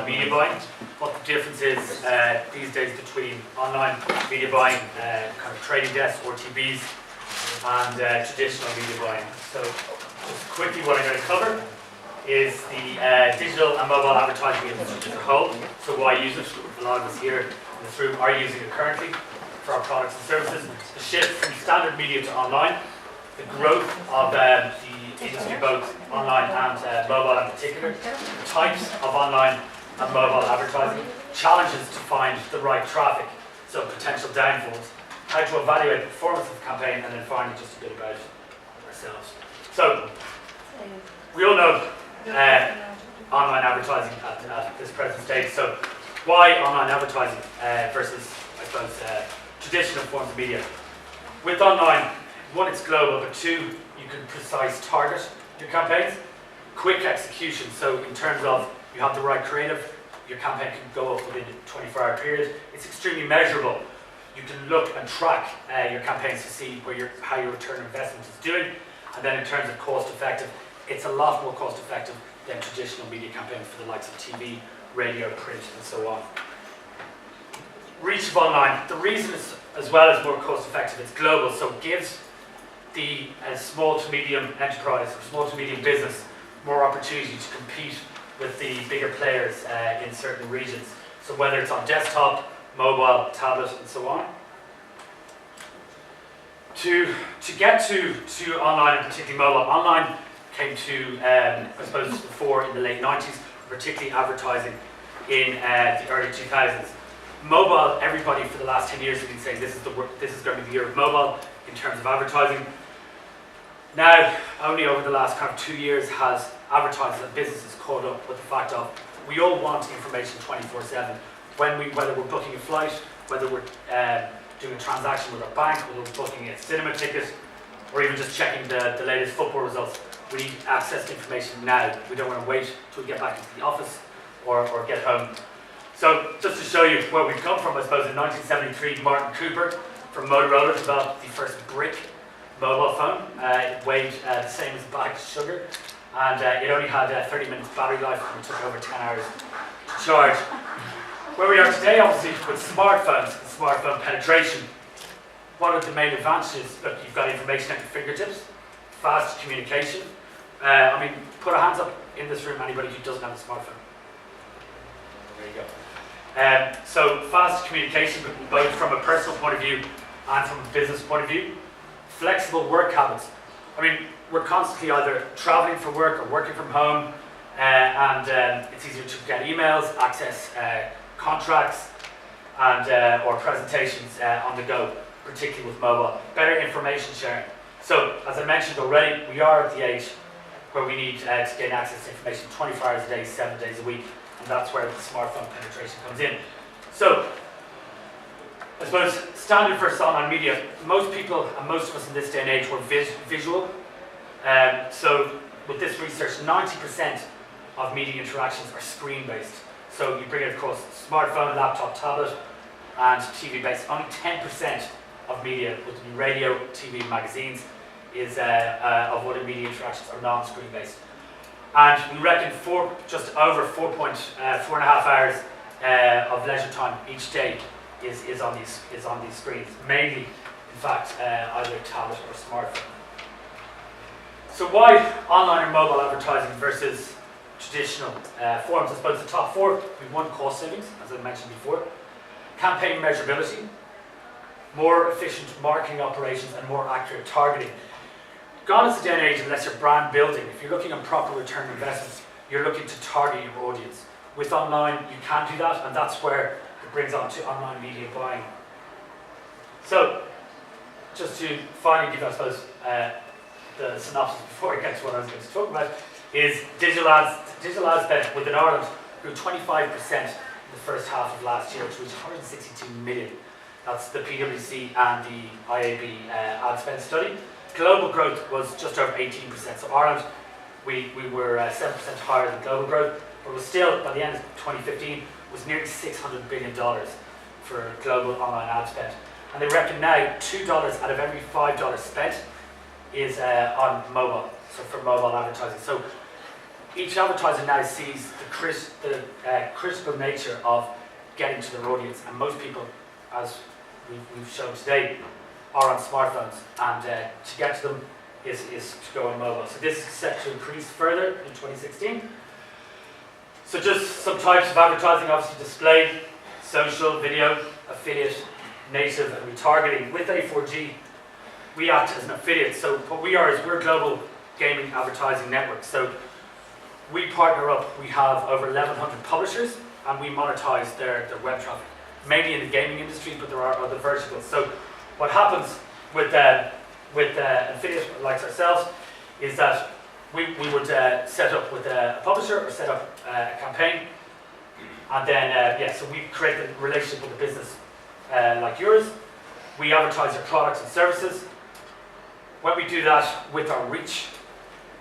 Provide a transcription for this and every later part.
media buying. What the difference is these days between online media buying, kind of trading desks, RTBs, and traditional media buying. So just quickly what I'm going to cover is the digital and mobile advertising industry as a whole. So why use it? A lot of us here in this room are using it currently for our products and services. The shift from standard media to online, the growth of the industry, both online and mobile in particular, the types of online and mobile advertising, challenges to find the right traffic, so potential downfalls, how to evaluate the performance of the campaign, and then finally just a bit about ourselves. So, we all know online advertising at this present stage, so why online advertising versus, I suppose, traditional forms of media? With online, one, it's global, but two, you can precise target your campaigns, quick execution, so in terms of you have the right creative, your campaign can go up within a 24-hour period. It's extremely measurable. You can look and track your campaigns to see how your return on investment is doing, and then in terms of cost effective, it's a lot more cost effective than traditional media campaigns for the likes of TV, radio, print, and so on. Reach of online, the reason is, as well as more cost effective, it's global, so it gives the small to medium enterprise or small to medium business more opportunity to compete with the bigger players in certain regions. So whether it's on desktop, mobile, tablet, and so on. To get to online, and particularly mobile, online came to, I suppose, before in the late 90s, particularly advertising in the early 2000s. Mobile, everybody for the last 10 years has been saying this is going to be the year of mobile in terms of advertising. Now, only over the last kind of 2 years has advertisers and businesses caught up with the fact of we all want information 24/7. Whether we're booking a flight, whether we're doing a transaction with our bank, whether we're booking a cinema ticket, or even just checking the latest football results, we need access to information now. We don't want to wait till we get back into the office or get home. So just to show you where we've come from, I suppose in 1973, Martin Cooper from Motorola developed the first brick mobile phone. It weighed the same as a bag of sugar, and it only had 30 minutes battery life, and it took over 10 hours to charge. Where we are today, obviously, with smartphones and smartphone penetration, what are the main advantages? Look, you've got information at your fingertips, fast communication. I mean, put a hands up in this room, anybody who doesn't have a smartphone. There you go. So fast communication, both from a personal point of view and from a business point of view. Flexible work habits. I mean, we're constantly either traveling for work or working from home, and it's easier to get emails, access contracts, and or presentations on the go, particularly with mobile. Better information sharing. So, as I mentioned already, we are at the age where we need to gain access to information 24 hours a day, 7 days a week, and that's where the smartphone penetration comes in. So, I suppose standard for online media, most people and most of us in this day and age were visual. So with this research, 90% of media interactions are screen-based. So you bring it across smartphone, laptop, tablet, and TV-based. Only 10% of media, whether it be radio, TV, magazines, is of what media interactions are non-screen based. And we reckon just over 4.5 hours of leisure time each day is on these screens, mainly, in fact, either tablet or smartphone. So why online or mobile advertising versus traditional forms? I suppose the top four, we've one, cost savings, as I mentioned before, campaign measurability, more efficient marketing operations, and more accurate targeting. Gone is the day and age unless you're brand building. If you're looking at proper return on investment, you're looking to target your audience. With online, you can do that, and that's where it brings on to online media buying. So, just to finally give, I suppose, the synopsis before I get to what I was going to talk about, is digital ad spend within Ireland grew 25% in the first half of last year to reach 162 million. That's the PwC and the IAB ad spend study. Global growth was just over 18%. So Ireland, we were 7% higher than global growth, but was still, by the end of 2015, was nearly $600 billion for global online ad spend. And they reckon now $2 out of every $5 spent is on mobile, so for mobile advertising. So each advertiser now sees the critical nature of getting to their audience, and most people, as we've shown today, are on smartphones, and to get to them is to go on mobile. So this is set to increase further in 2016. So just some types of advertising: obviously display, social, video, affiliate, native, and retargeting. With A4G, we act as an affiliate. So what we are is we're a global gaming advertising network. So we partner up. We have over 1,100 publishers, and we monetize their web traffic, mainly in the gaming industry, but there are other verticals. So what happens with affiliates like ourselves is that we would set up with a publisher or set up a campaign, and then so we create a relationship with a business like yours. We advertise your products and services. When we do that with our reach,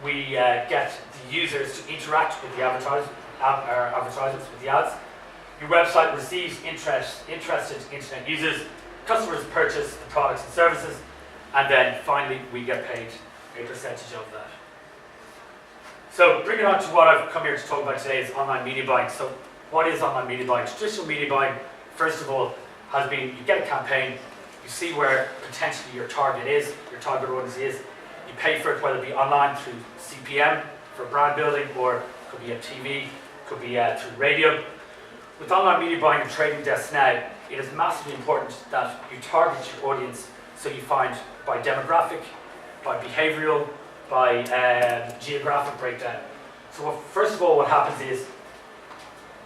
we get the users to interact with the advertisers with the ads. Your website receives interested internet users. Customers purchase the products and services, and then finally we get paid a percentage of that. So bringing on to what I've come here to talk about today is online media buying. So what is online media buying? Traditional media buying, first of all, has been you get a campaign, you see where potentially your target audience is, you pay for it, whether it be online through CPM for brand building, or it could be a TV, could be through radio. With online media buying and trading desks now, it is massively important that you target your audience, so you find by demographic, by behavioural, by geographic breakdown. So first of all, what happens is,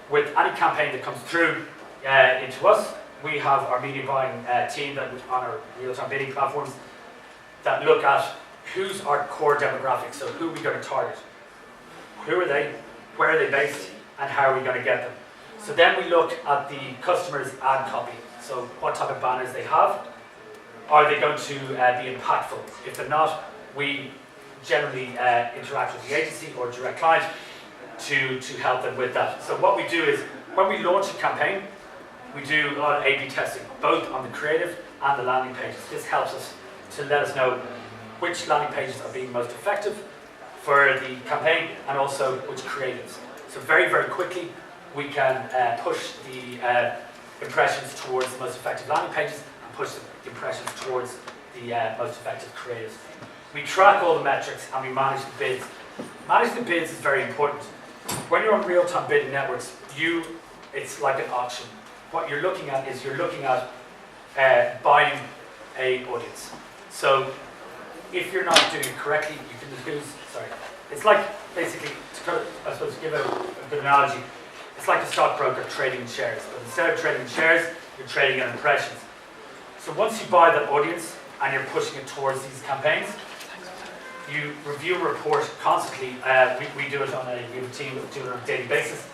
with any campaign that comes through into us, we have our media buying team that on our real-time bidding platforms that look at who's our core demographic. So who are we going to target? Who are they? Where are they based? And how are we going to get them? So then we look at the customer's ad copy. So what type of banners they have. Are they going to be impactful? If they're not, we generally interact with the agency or direct client to help them with that. So what we do is, when we launch a campaign, we do a lot of A/B testing, both on the creative and the landing pages. This helps us to let us know which landing pages are being most effective for the campaign, and also which creatives. So very, very quickly, we can push the impressions towards the most effective landing pages and push the impressions towards the most effective creatives. We track all the metrics and we manage the bids. Managing the bids is very important. When you're on real-time bidding networks, it's like an auction. What you're looking at is buying an audience. So if you're not doing it correctly, you can lose. It's like, basically, I suppose to give a good analogy, it's like a stockbroker trading shares, but instead of trading shares, you're trading in impressions. So once you buy that audience and you're pushing it towards these campaigns, you review a report constantly. We do it on we have a team that do it on a daily basis,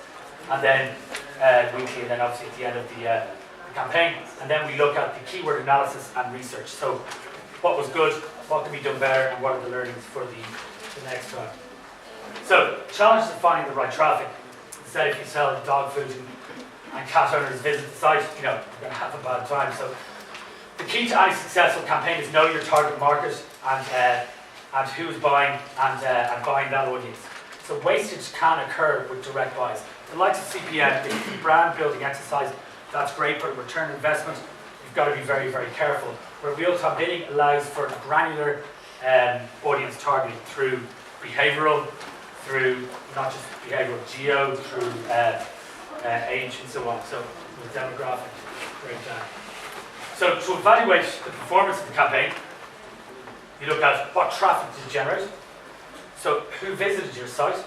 and then weekly, and then obviously at the end of the campaign. And then we look at the keyword analysis and research. So what was good, what can be done better, and what are the learnings for the next time. So challenge is finding the right traffic. Instead, if you sell dog food and cat owners visit the site, you're going to have a bad time. So the key to any successful campaign is know your target market and who's buying and buying that audience. So wastage can occur with direct buys. The likes of CPM, if it's a brand building exercise, that's great, but return on investment, you've got to be very, very careful. Where real-time bidding allows for granular audience targeting through behavioural, through not just behavioural, geo, through age and so on. So with demographic breakdown. So to evaluate the performance of the campaign, you look at what traffic did it generate. So who visited your site?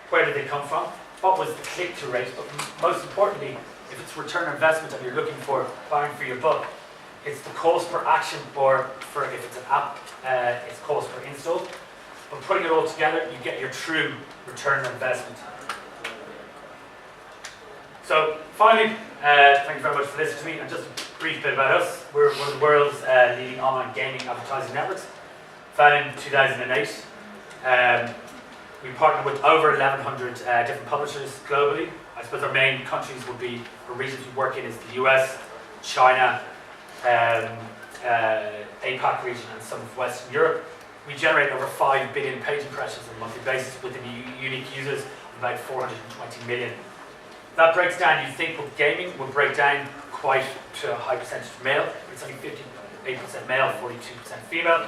Where did they come from? What was the click-through rate? But most importantly, if it's return on investment and you're looking for buying for your buck, it's the cost per action, or for if it's an app, it's cost per install. But putting it all together, you get your true return on investment. So finally, thank you very much for listening to me, and just a brief bit about us. We're one of the world's leading online gaming advertising networks, founded in 2008. We partner with over 1,100 different publishers globally. I suppose our main countries would be, or regions we work in, is the US, China, APAC region, and some of Western Europe. We generate over 5 billion page impressions on a monthly basis with unique users of about 420 million. That breaks down, you think with gaming will break down quite to a high percentage male. It's only 58% male, 42% female.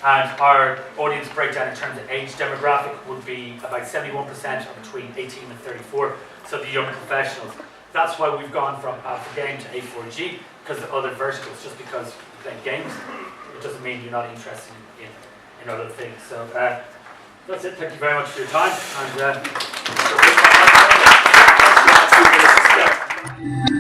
And our audience breakdown in terms of age demographic would be about 71% are between 18 and 34, so the young professionals. That's why we've gone from Alpha Game to A4G, because of other verticals. Just because you play games, it doesn't mean you're not interested in other things. So that's it. Thank you very much for your time. And